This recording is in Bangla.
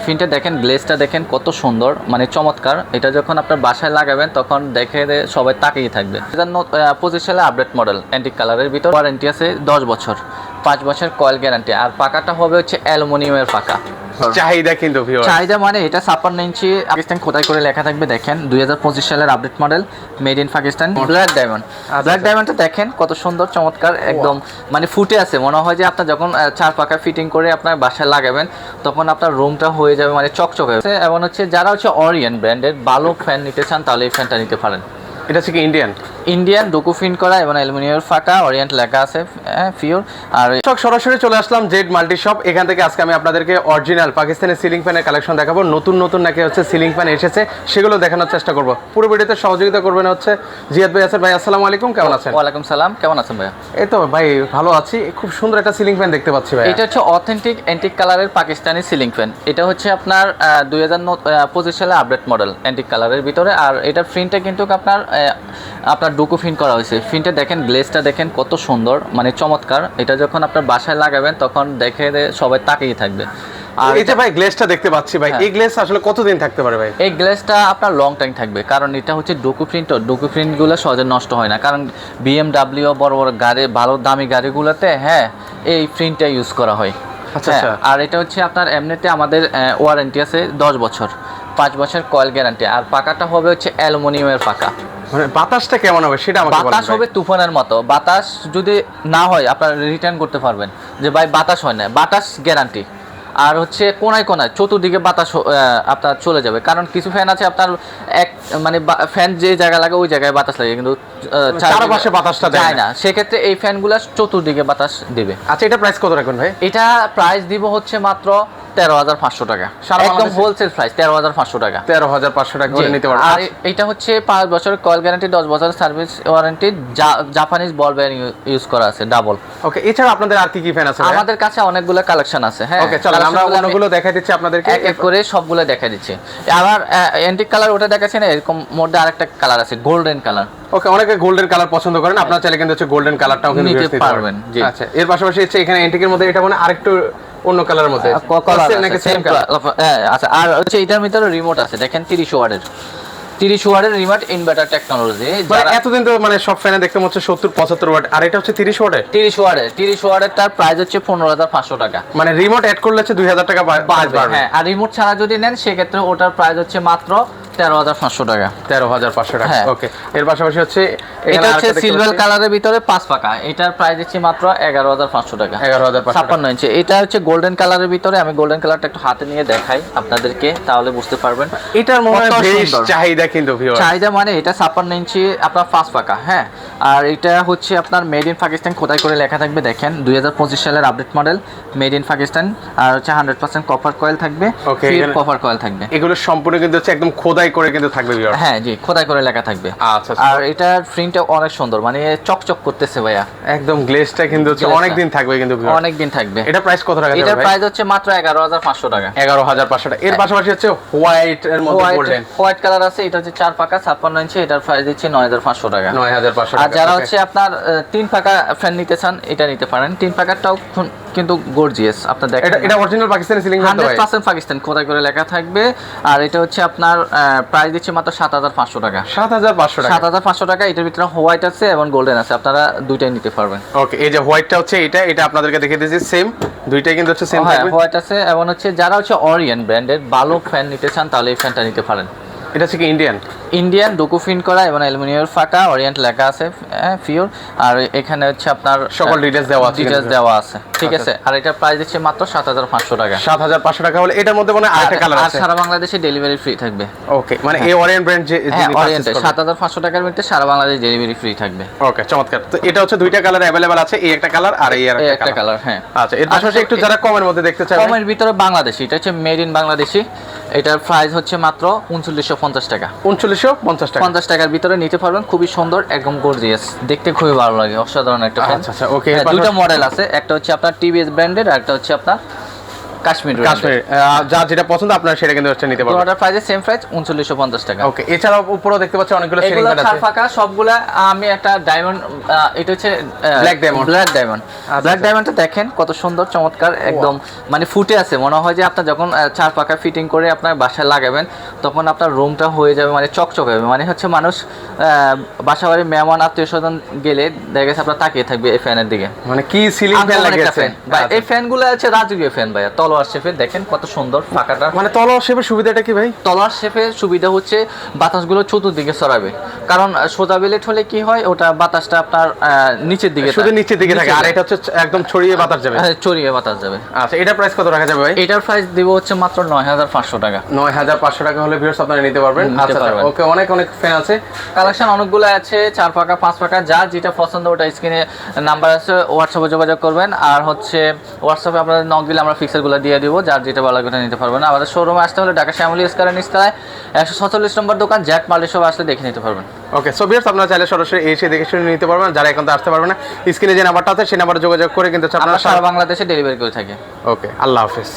ফিনটা দেখেন, গ্লেজটা দেখেন কত সুন্দর, মানে চমৎকার। এটা যখন আপনার বাসায় লাগাবেন তখন দেখে সবাই তাকিয়ে থাকবে। 2025 সালে আপডেট মডেল, অ্যান্টিক কালারের ভিতর, ওয়ারেন্টি আছে 10 বছর, 5 বছর কয়েল গ্যারান্টি। আর পাকাটা হবে হচ্ছে অ্যালুমিনিয়ামের পাকা। চাহিদা কিন্তু চাহিদা মানে এটা 56 ইঞ্চি পাকিস্তান খোদাই করে লেখা থাকবে। দেখেন 2025 সালের update model, made in Pakistan, black diamond. Black ডায়মন্ডটা দেখেন কত সুন্দর চমৎকার, একদম মানে ফুটে আছে। মনে হয় যে আপনার যখন 4 পাকা ফিটিং করে আপনার বাসায় লাগাবেন তখন আপনার রুমটা হয়ে যাবে মানে চকচকে। এবং হচ্ছে যারা হচ্ছে অরিয়েন্ট ব্র্যান্ডের ভালো ফ্যান নিতে চান তাহলে এই ফ্যানটা নিতে পারেন। এটা হচ্ছে কি ইন্ডিয়ান ডোকো ফিন করা এবং অ্যালুমিনিয়ামের ফাঁকা, অরিয়েন্ট লেখা আছে পিওর। আর সরাসরি চলে আসলাম জেড মাল্টি শপ। এখান থেকে আজকে আমি আপনাদেরকে অরিজিনাল পাকিস্তানি সিলিং ফ্যানের কালেকশন দেখাবো। নতুন নতুন নাকি হচ্ছে সিলিং ফ্যান এসেছে, সেগুলো দেখানোর চেষ্টা করবো। পুরো ভিডিওতে সহযোগিতা করবেন হচ্ছে জিয়াদ ভাই আছেন। ভাই আসসালামু আলাইকুম, কেমন আছেন? ওয়ালাইকুম সালাম, কেমন আছেন ভাইয়া? এই তো ভাই ভালো আছি। খুব সুন্দর একটা সিলিং ফ্যান দেখতে পাচ্ছি ভাই। এটা হচ্ছে অথেন্টিক অ্যান্টিক কালারের পাকিস্তানি সিলিং ফ্যান। এটা হচ্ছে আপনার 2025 সালে আপডেট মডেল, অ্যান্টিক কালারের ভিতরে। আর এটার ফিনটা কিন্তু আপনার ডোকো ফিন করা হয়েছে। ফিনটা দেখেন, গ্লেজটা দেখেন কত সুন্দর, মানে চমৎকার। এটা যখন আপনার বাসায় লাগাবেন তখন দেখে সবাই তাকিয়ে থাকবে। আর এই যে ভাই গ্লেজটা দেখতে পাচ্ছি ভাই, এই গ্লেজ আসলে কতদিন থাকতে পারে ভাই? এই গ্লেজটা আপনার লং টাইম থাকবে, কারণ এটা হচ্ছে ডোকো প্রিন্ট। ডোকো প্রিন্টগুলো সহজে নষ্ট হয় না, কারণ BMW বড় বড় গাড়ি, ভালো দামি গাড়িগুলোতে এই প্রিন্টটা ইউজ করা হয়। আচ্ছা আচ্ছা। আর এটা হচ্ছে আপনার এমনিতে আমাদের ওয়ারেন্টি আছে 10 বছর, 5 বছর কয়েল গ্যারান্টি। আর পাকাটা হবে হচ্ছে অ্যালুমিনিয়ামের পাকা। মানে বাতাসটা কেমন হবে সেটা আমাকে বলেন। বাতাস হবে তুফানের মতো। বাতাস যদি না হয় আপনার রিটার্ন করতে পারবেন যে ভাই বাতাস হয় না, বাতাস গ্যারান্টি। আর হচ্ছে কোনায় কোনায় চতুর্দিকে বাতাস আপনার চলে যাবে, কারণ কিছু ফ্যান আছে আপনার মানে ফ্যান যে জায়গা লাগে ওই জায়গায় বাতাস লাগে, কিন্তু চারপাশে বাতাসটা যায় না। সেক্ষেত্রে এই ফ্যানগুলো চতুর্দিকে বাতাস দেবে। আচ্ছা, এটা প্রাইস কত রাখবেন ভাই? এটা প্রাইস দিব হচ্ছে মাত্র 13,500 টাকা, একদম হোলসেল প্রাইস 13,500 টাকা। 13,500 টাকা করে নিতে পারবেন। আর এটা হচ্ছে 5 বছরের কয়েল গ্যারান্টি, 10 বছরের সার্ভিস ওয়ারেন্টি, জাপানিজ বল বেয়ারিং ইউজ করা আছে ডাবল। ওকে, এছাড়া আপনাদের আর কি কি ফ্যান আছে? আমাদের কাছে অনেকগুলো কালেকশন আছে। হ্যাঁ, ওকে চলো আমরা অন্যগুলো দেখাই দিচ্ছি আপনাদেরকে, এক এক করে সবগুলো দেখাই দিচ্ছি। আবার অ্যান্টিক কালার ওটা দেখাচ্ছি না, এরকম মধ্যে আরেকটা কালার আছে গোল্ডেন কালার। ওকে, অনেকে গোল্ডেন কালার পছন্দ করেন, আপনারা চাইলে কিন্তু হচ্ছে গোল্ডেন কালারটাও কিন্তু নিতে পারবেন। জি আচ্ছা, এর পাশাপাশি হচ্ছে এখানে অ্যান্টিকের মধ্যে এটা মানে আরেকটু অন্য কালারের মধ্যে নাকি সেম কালার। আচ্ছা, আর হচ্ছে এটার ভিতরে রিমোট আছে দেখেন, 30 ওয়াটের রিমোট ইনভার্টার টেকনোলজি। এতদিন তো মানে সব ফ্যানে দেখতে হচ্ছে 70-75 ওয়াট, আর এটা হচ্ছে 30 ওয়াটের। 30 ওয়াটের তার প্রাইস হচ্ছে 15,500 টাকা। মানে রিমোট অ্যাড করলে হচ্ছে 2,000 টাকা বাড়বে। হ্যাঁ, আর রিমোট ছাড়া যদি নেন সেক্ষেত্রে ওটার প্রাইস হচ্ছে মাত্র 13,500 টাকা। 13,500 টাকা। ওকে, এর পাশাপাশি হচ্ছে এটা হচ্ছে সিলভার কালারের ভিতরে 5 পাকা। এটার প্রাইস হচ্ছে মাত্র 11,500 টাকা। 11,500 ইঞ্চি। এটা হচ্ছে গোল্ডেন কালারের ভিতরে। আমি গোল্ডেন কালারটা একটু হাতে নিয়ে দেখাই আপনাদেরকে, তাহলে বুঝতে পারবেন। এটার মনে হয় বেশ চাহিদা কিন্তু চাহিদা মানে এটা 56 ইঞ্চি আপনার 5 পাকা। হ্যাঁ, আর এটা হচ্ছে আপনার মেড ইন পাকিস্তান খোদাই করে লেখা থাকবে। দেখেন 2025 সালের update model, made in Pakistan. আর হচ্ছে 100% কপার কয়েল থাকবে, কপার কয়েল থাকবে। এগুলো সম্পূর্ণ কিন্তু হচ্ছে একদম খোদাই করে কিন্তু থাকবে। হ্যাঁ জি, খোদাই করে লেখা থাকবে। আচ্ছা, আর এটার প্রিন্টটা অনেক সুন্দর, মানে চকচক করতেছে ভাইয়া। একদম গ্লেজটা কিন্তু অনেক দিন থাকবে, কিন্তু অনেক দিন থাকবে। এটা প্রাইস কত টাকা? এটার প্রাইস হচ্ছে মাত্র 11,500 টাকা। 11,500 টাকা। এর পাশাপাশি হচ্ছে হোয়াইট এর মধ্যে গোল্ডেন হোয়াইট কালার আছে। এটা হচ্ছে 4 পাকা 56 ইঞ্চি। এটার প্রাইস দিচ্ছে 9,500 টাকা। 9,500 টাকা। আর যারা হচ্ছে আপনার 3 পাকা ফ্যান নিতে চান এটা নিতে পারেন। 3 পাকাটাও কিন্তু গর্জিয়াস। আপনার দেখেন এটা original Pakistani ceiling fan, 100% Pakistan খোদাই করে লেখা থাকবে। আর এটা হচ্ছে আপনার প্রাইস দিচ্ছে মাত্র 7,500 টাকা। 7,500 টাকা। 7,500 টাকা। এটার ভিতরে হোয়াইট আছে এবং গোল্ডেন আছে, আপনারা দুইটাই নিতে পারবেন। ওকে, এই যে হোয়াইটটা হচ্ছে এটা আপনাদেরকে দেখিয়ে দিয়েছি, সেম দুইটাই কিন্তু হচ্ছে সেম থাকবে। হোয়াইট আছে এবং হচ্ছে যারা হচ্ছে অরিয়েন্ট ব্র্যান্ডের ভালো ফ্যান নিতে চান তাহলে এই ফ্যানটা নিতে পারেন। এটা হচ্ছে কি ইন্ডিয়ান ডোকো ফিন করা এবং অ্যালুমিনিয়ামের ফাঁকা, অরিয়েন্ট লেখা আছে পিওর। আর এখানে হচ্ছে আপনার সকল ডিটেইলস দেওয়া আছে। ঠিক আছে। আর এটা প্রাইস দিচ্ছে মাত্র 7,500 টাকা। 7,500 টাকা হলে এটার মধ্যে মানে আরেকটা কালার আছে। আর সারা বাংলাদেশে ডেলিভারি ফ্রি থাকবে। ওকে, মানে এই অরিয়েন্ট ব্র্যান্ড যে অরিয়েন্ট 7,500 টাকার মধ্যে সারা বাংলাদেশ ডেলিভারি ফ্রি থাকবে। ওকে, চমৎকার। তো এটা হচ্ছে দুইটা কালার अवेलेबल আছে, এই একটা কালার আর এই একটা কালার। হ্যাঁ, আচ্ছা, এর পাশাপাশি একটু যারা কমের মধ্যে দেখতে চায়, কমের ভিতরে বাংলাদেশি, এটা হচ্ছে মেড ইন বাংলাদেশি। এটার প্রাইস হচ্ছে মাত্র 3950 টাকা। 3950 টাকা। 50 টাকার ভিতরে নিতে পারবেন। খুবই সুন্দর, একদম গর্জিয়াস, দেখতে খুবই ভালো লাগে, অসাধারণ একটা ফ্যান। আচ্ছা, ওকে। দুটো মডেল আছে, একটা হচ্ছে আপনার টিভিএস ব্র্যান্ডের আর একটা হচ্ছে আপনার কাশ্মীর কাশ্মীর যা যেটা পছন্দ আপনারা সেটা কিন্তু হচ্ছে নিতে পারবেন। অর্ডার প্রাইসে সেম প্রাইস 3950 টাকা। ওকে, এছাড়াও উপরেও দেখতে পাচ্ছি অনেকগুলো সিলিং এগুলো ফ্যান আছে। ফাঁকা সবগুলা। আমি একটা ডায়মন্ড, এটা হচ্ছে black diamond. Black diamond, black ডায়মন্ডটা দেখেন কত সুন্দর চমৎকার, একদম মানে ফুটে আছে। মনে হয় যে আপনার যখন চার পাকা ফিটিং করে আপনার বাসায় লাগাবেন তখন আপনার রুমটা হয়ে যাবে মানে চকচক হবে। মানে হচ্ছে মানুষ বাসা বাড়ি মেহমান আত্মীয় স্বজন গেলে দেখা গেছে আপনার তাকিয়ে থাকবে এই ফ্যানের দিকে। মানে কি সিলিং ফ্যান লাগিয়েছে ভাই, এই ফ্যানগুলো আছে রাজকীয় ফ্যান ভাইয়া, তলোয়ার শেপের। দেখেন কত সুন্দর ফাঁকাটা। মানে তলোয়ার শেপের সুবিধাটা কি ভাই? তলোয়ার শেপের সুবিধা হচ্ছে বাতাসগুলো চতুর্দিকে ছড়াবে, কারণ সোজা বেলেট হলে কি হয় ওটা বাতাসটা আপনার নিচের দিকে শুধু নিচের দিকে থাকে, আর এটা হচ্ছে একদম ছড়িয়ে বাতাস যাবে। ছড়িয়ে বাতাস যাবে। আচ্ছা, এটা প্রাইস কত রাখা যাবে ভাই? এটার প্রাইস দিব হচ্ছে মাত্র 9500 টাকা। 9500 টাকা হলে ভিউয়ার্স আপনারা নিতে পারবেন। আচ্ছা ওকে, অনেক ফ্যান আছে, কালেকশন অনেকগুলো আছে, 4 পাকা 5 পাকা, যার যেটা পছন্দ ওটা স্ক্রিনে নাম্বার আছে, হোয়াটসঅ্যাপে যোগাযোগ করবেন। আর হচ্ছে হোয়াটসঅ্যাপে আপনাদের নক দিলে আমরা ফিক্সারগুলো দিয়ে দিব, যার যেটা ভালো লাগে নিতে পারবেন। আমাদের শোরুমে আসতে হলে ঢাকা শ্যামলী স্কয়ারের নিচতলায় 147 নম্বর দোকান জ্যাক মাল্টি শপ, আসলে দেখে নিতে পারবেন। ওকে, সো ভিউয়ার্স আপনারা চাইলে সরাসরি এসে দেখে শুনে নিতে পারবেন। যারা এখন তো আসতে পারবেন না, স্ক্রিনে যে নাম্বারটা আছে সেই নাম্বারে যোগাযোগ করে কিন্তু আমরা সারা বাংলাদেশে ডেলিভারি করে থাকি। ওকে, আল্লাহ হাফেজ।